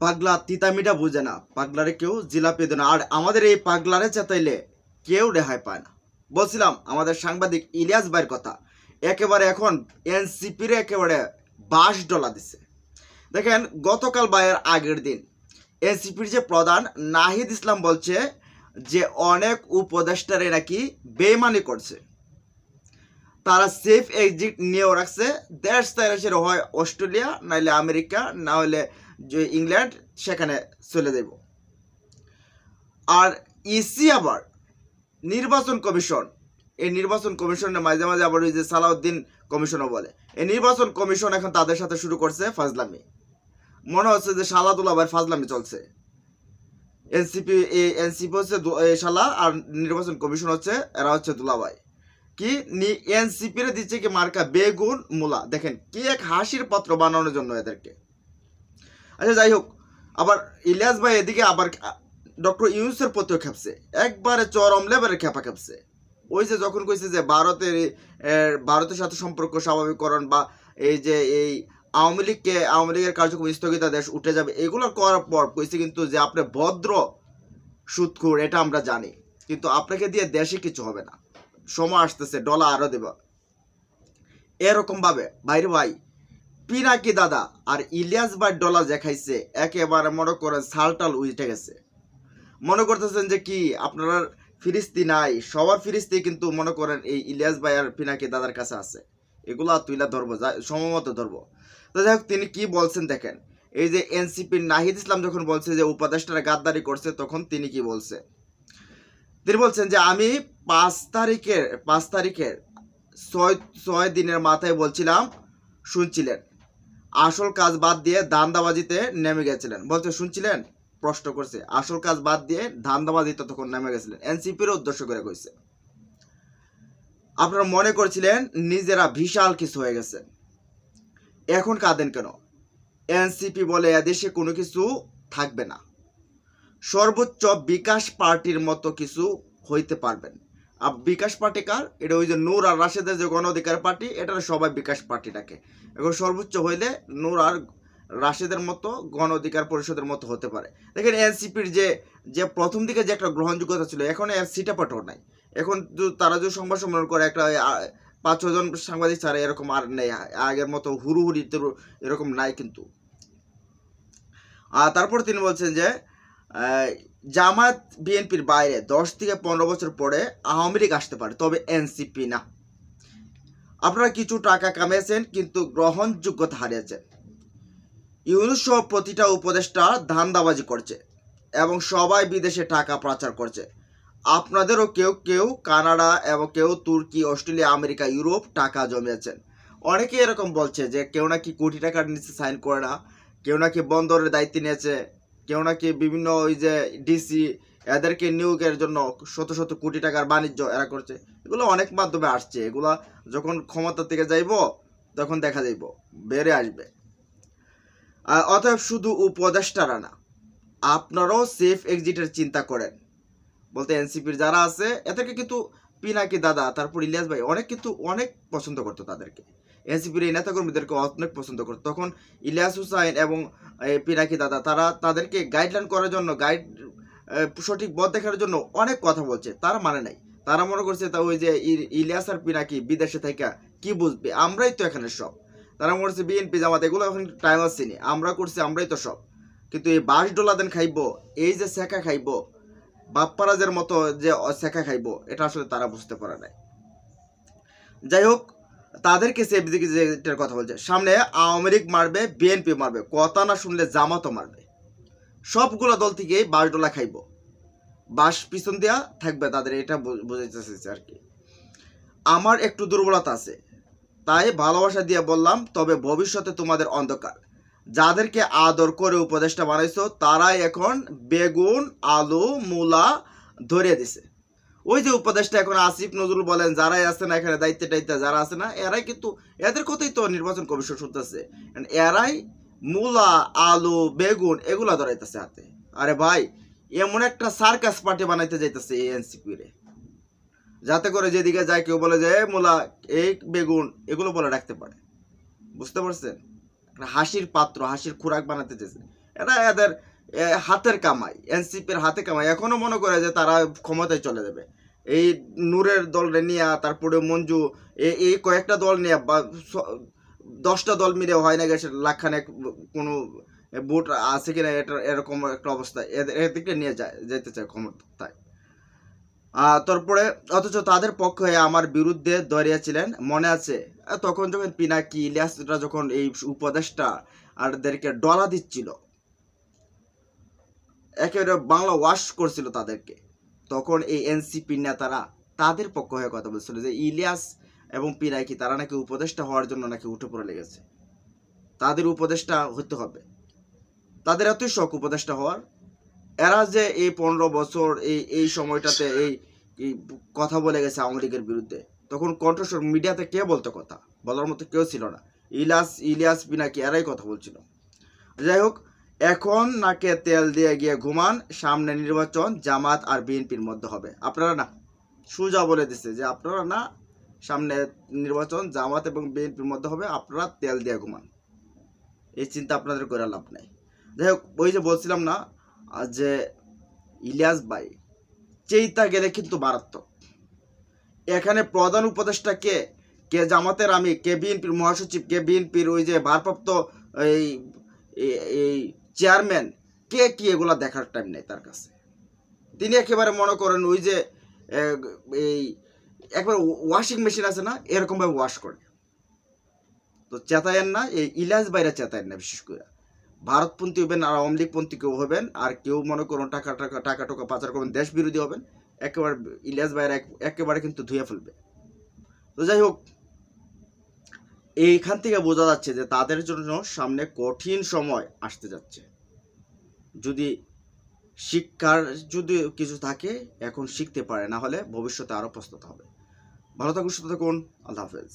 পাগলা তিতামিটা বুঝে না, পাগলারে কেউ জিলাপি দেয় না। আর আমাদের এই পাগলারে চেতাইলে কেউ রেহাই পায় না। বলছিলাম আমাদের সাংবাদিক ইলিয়াস ভাইয়ের কথা, একেবারে এখন এনসিপির একেবারে $20 দিছে। দেখেন গতকাল ভাইয়ের আগের দিন এনসিপির যে প্রধান নাহিদ ইসলাম বলছে যে অনেক উপদেষ্টারে নাকি বেইমানি করছে, তারা সেফ এক্সিট নিয়েও রাখছে। দেশ তাইরা হয় অস্ট্রেলিয়া, নাইলে আমেরিকা, না হলে যে ইংল্যান্ড, সেখানে চলে যাব। আর ইসি আবার নির্বাচন কমিশন, এই নির্বাচন কমিশনের মাঝে মাঝে আবার ওই যে সালাউদ্দিন কমিশনও বলে, এই নির্বাচন কমিশন এখন তাদের সাথে শুরু করছে ফাজলামি। মনে হচ্ছে যে শালাদুল আবার ফাজলামি চলছে। এনসিপি হচ্ছে শালা, আর নির্বাচন কমিশন হচ্ছে এরা হচ্ছে দুলাভাই। কি এনসিপিরে দিচ্ছে কি মার্কা বেগুন মূলা। দেখেন কি এক হাসির পাত্র বানানোর জন্য এদেরকে। আচ্ছা যাই হোক, আবার ইলিয়াস ভাই এদিকে আবার ডক্টর ইউনুসের প্রতিও খেপছে, একবারে চরম লেভেলের খেপা খেপছে। ওই যে যখন কইছে যে ভারতের সাথে সম্পর্ক স্বাভাবিককরণ বা এই যে এই আওয়ামী লীগের কার্যক্রম স্থগিতাদেশ উঠে যাবে, এগুলো করার পর কইছে কিন্তু যে আপনি ভদ্র সুদখোর, এটা আমরা জানি, কিন্তু আপনাকে দিয়ে দেশে কিছু হবে না, সময় আসতেছে ডলার আরো দেবা। এরকম ভাবে ভাইরে ভাই পিনাকি দাদা আর ইলিয়াস ভাই ডলার যে খাইছে, একেবারে মনে করেন সালটাল উঠে গেছে। মনে করতেছেন যে কি আপনার ফিরিস্তি নাই, সবার ফিরিস্তি কিন্তু মনে করেন এই ইলিয়াস ভাই আর পিনাকি দাদার কাছে আছে। এগুলা তুইলা ধরবো, সময়মতো ধরবো। তো যাই হোক, তিনি কি বলছেন দেখেন। এই যে এনসিপির নাহিদ ইসলাম যখন বলছে যে উপদেষ্টারা গাদ্দারি করছে, তখন তিনি কি বলছে, তিনি বলছেন যে আমি 5 তারিখের 6 দিনের মাথায় বলছিলাম, শুনছিলেন, আসল কাজ বাদ দিয়ে ধান্দাবাজিতে নেমে গেছিলেন। বলতে শুনছিলেন, প্রশ্ন করছে, আসল কাজ বাদ দিয়ে ধান্দাবাজিতে তখন নেমে গেছিলেন। এনসিপির উদ্দেশ্য করে কইছে, আপনারা মনে করছিলেন নিজেরা বিশাল কিছু হয়ে গেছেন, এখন কাঁদেন কেন? এনসিপি বলে এদেশে কোনো কিছু থাকবে না, সর্বোচ্চ বিকাশ পার্টির মতো কিছু হইতে পারবেন। আর বিকাশ পার্টি কার? এটা ওই যে নূর আর রাশেদের যে গণ অধিকার পার্টি, এটা সবাই বিকাশ পার্টিটাকে। এখন সর্বোচ্চ হইলে নূর আর রাশেদের মতো গণ অধিকার পরিষদের মতো হতে পারে। দেখেন এনসিপির যে প্রথম দিকে যে একটা গ্রহণযোগ্যতা ছিল, এখন সিটা পাঠও নাই। এখন তারা যে সংবাদ সম্মেলন করে একটা 5-6 জন সাংবাদিক ছাড়া, এরকম আর নেই, আগের মতো হুড়ুহুড়ি এরকম নাই কিন্তু। আর তারপর তিনি বলছেন যে জামায়াত বিএনপির বাইরে 10 থেকে 15 বছর পরে আওয়ামী লীগ আসতে পারে, তবে এনসিপি না। আপনারা কিছু টাকা কামিয়েছেন কিন্তু গ্রহণযোগ্যতা হারিয়েছেন। ইউনুস সহ প্রতিটা উপদেষ্টা ধান্দাবাজি করছে এবং সবাই বিদেশে টাকা পাচার করছে। আপনাদেরও কেউ কানাডা এবং কেউ তুর্কি, অস্ট্রেলিয়া, আমেরিকা, ইউরোপ টাকা জমিয়েছেন। অনেকে এরকম বলছে যে কেউ নাকি কোটি টাকার নিচে সাইন করে না, কেউ নাকি বন্দরের দায়িত্ব নিয়েছে, কেউ নাকি বিভিন্ন ওই যে ডিসি এদেরকে নিয়োগের জন্য শত কোটি টাকার বাণিজ্য এরা করছে। এগুলো অনেক মাধ্যমে আসছে, এগুলা যখন ক্ষমতা থেকে যাইব তখন দেখা যাইব, বেড়ে আসবে। অতএব শুধু উপদেষ্টারা না, আপনারাও সেফ এক্সিটের চিন্তা করেন। বলতে এনসিপির যারা আছে এদেরকে কিন্তু পিনাকি দাদা, তারপর ইলিয়াস ভাই অনেক পছন্দ করতো তাদেরকে। এনসিপির এই নেতাকর্মীদেরকে অনেক পছন্দ করতো। তখন ইলিয়াস হুসাইন এবং পিনাকি দাদা তাদেরকে গাইডলাইন করার জন্য, সঠিক পথ দেখার জন্য অনেক কথা বলছে, তারা মানে নাই। তারা মনে করছে তা ওই যে ইলিয়াস আর পিনাকি বিদেশে থেকে কি বুঝবে, আমরাই তো এখানে সব। তারা মনে করছে বিএনপি জামাত এগুলো এখন টাইম আসছেনি, আমরা করছি, আমরাই তো সব। কিন্তু এই $20 দেন খাইবো, এই যে শেখা খাইবো, বাপ্পারাজের মতো যে শেখা খাইবো, এটা আসলে তারা বুঝতে পারে নাই। যাই হোক, তাদেরকে সেফটির কথা বলছে, সামনে আওয়ামী লীগ মারবে, বিএনপি মারবে, কথা না শুনলে জামাতও মারবে। সবগুলো দল থেকে $20 খাইবো, বাস পিছন দেওয়া থাকবে তাদের, এটা বুঝাইতেছে আর কি। আমার একটু দুর্বলতা আছে, তাই ভালোবাসা দিয়ে বললাম, তবে ভবিষ্যতে তোমাদের অন্ধকার। যাদেরকে আদর করে উপদেষ্টা বানাইছো তারাই এখন বেগুন, আলু, মূলা ধরিয়ে দিছে। ওই যে উপদেষ্টা এখন আসিফ নজরুল বলেন, যারাই আছে না এখানে দায়িত্বে যারা আছে না, এরাই কিন্তু এদের কথাই তো নির্বাচন কমিশন শুনতেছে, এরাই মূলা, আলু, বেগুন এগুলা ধরাইতেছে হাতে। আরে ভাই, এমন একটা সার্কাস পার্টি বানাইতে যাইতেছে এই এনসিপি রে, যাতে করে যেদিকে যায় কেউ বলে যে মূলা, এই বেগুন এগুলো বলে রাখতে পারে। বুঝতে পারছেন? হাসির পাত্র, হাসির খোরাক বানাতে চেয়েছে। এটা এদের হাতের কামাই, এনসিপির হাতে কামাই। এখনো মনে করে যে তারা ক্ষমতায় চলে যাবে। এই নূরের দল নিয়ে, তারপরে মঞ্জু, এই কয়েকটা দল নিয়ে বা 10টা দল মিলে হয় না গেছে লাখখানেক কোনো ভোট আছে কিনা, এটা এরকম একটা অবস্থা এদিকে নিয়ে যেতে চায় ক্ষমতায়। তারপরে অথচ তাদের পক্ষে আমার বিরুদ্ধে দাঁড়িয়েছিলেন, মনে আছে তখন যখন পিনাকি ইলিয়াসরা যখন এই উপদেষ্টা আরদেরকে ডলা দিচ্ছিল, একেবারে বাংলা ওয়াশ করছিল তাদেরকে, তখন এই এনসিপি নেতারা তাদের পক্ষ হয়ে কথা বলছিল যে ইলিয়াস এবং পিনাকি তারা নাকি উপদেষ্টা হওয়ার জন্য নাকি উঠে পড়ে লেগেছে, তাদের উপদেষ্টা হতে হবে, তাদের এতই শখ উপদেষ্টা হওয়ার। এরা যে এই 15 বছর এই সময়টাতে এই কথা বলে গেছে আওয়ামী লীগের বিরুদ্ধে, তখন কণ্ঠস্বর মিডিয়াতে কে বলতো, কথা বলার মতো কেউ ছিল না। ইলিয়াস পিনাকি এরাই কথা বলছিল। যাই হোক, এখন নাকে তেল দিয়ে গিয়ে ঘুমান, সামনে নির্বাচন জামাত আর বিএনপির মধ্যে হবে। আপনারা না সুজা বলে দিচ্ছে যে আপনারা না, সামনে নির্বাচন জামাত এবং বিএনপির মধ্যে হবে, আপনারা তেল দিয়ে ঘুমান। এই চিন্তা আপনাদের করে লাভ নাই। যাই হোক, ওই যে বলছিলাম না যে ইলিয়াস ভাই চেইতা গেলে কিন্তু মারাত্মক। এখানে প্রধান উপদেষ্টা কে, কে জামাতের আমি, কে বিএনপির মহাসচিব, কে বিএনপির ওই যে ভারপ্রাপ্ত এই এই চেয়ারম্যান, কে কি এগুলা দেখার টাইম নেই তার কাছে। তিনি একেবারে মনে করেন ওই যে এই একবার ওয়াশিং মেশিন আছে না, এরকমভাবে ওয়াশ করে। তো চেতায়েন না, এই ইলিয়াস বাইরে চেতায়েন না। বিশেষ করে ভারতপন্থী হবেন আর আওয়ামী লীগপন্থী কেউ হবেন, আর কেউ মনে করুন টাকা টোকা পাচার করবেন, দেশ বিরোধী হবেন, একেবারে ইলিয়াস বাইরে একেবারে কিন্তু ধুয়ে ফেলবে। তো যাই হোক, এইখান থেকে বোঝা যাচ্ছে যে তাদের জন্য সামনে কঠিন সময় আসতে যাচ্ছে। যদি শিক্ষার যদি কিছু থাকে এখন শিখতে পারে, না হলে ভবিষ্যতে আরও প্রস্তুত হবে। ভালো থাকুন, সুস্থ থাকুন, আল্লাহ হাফেজ।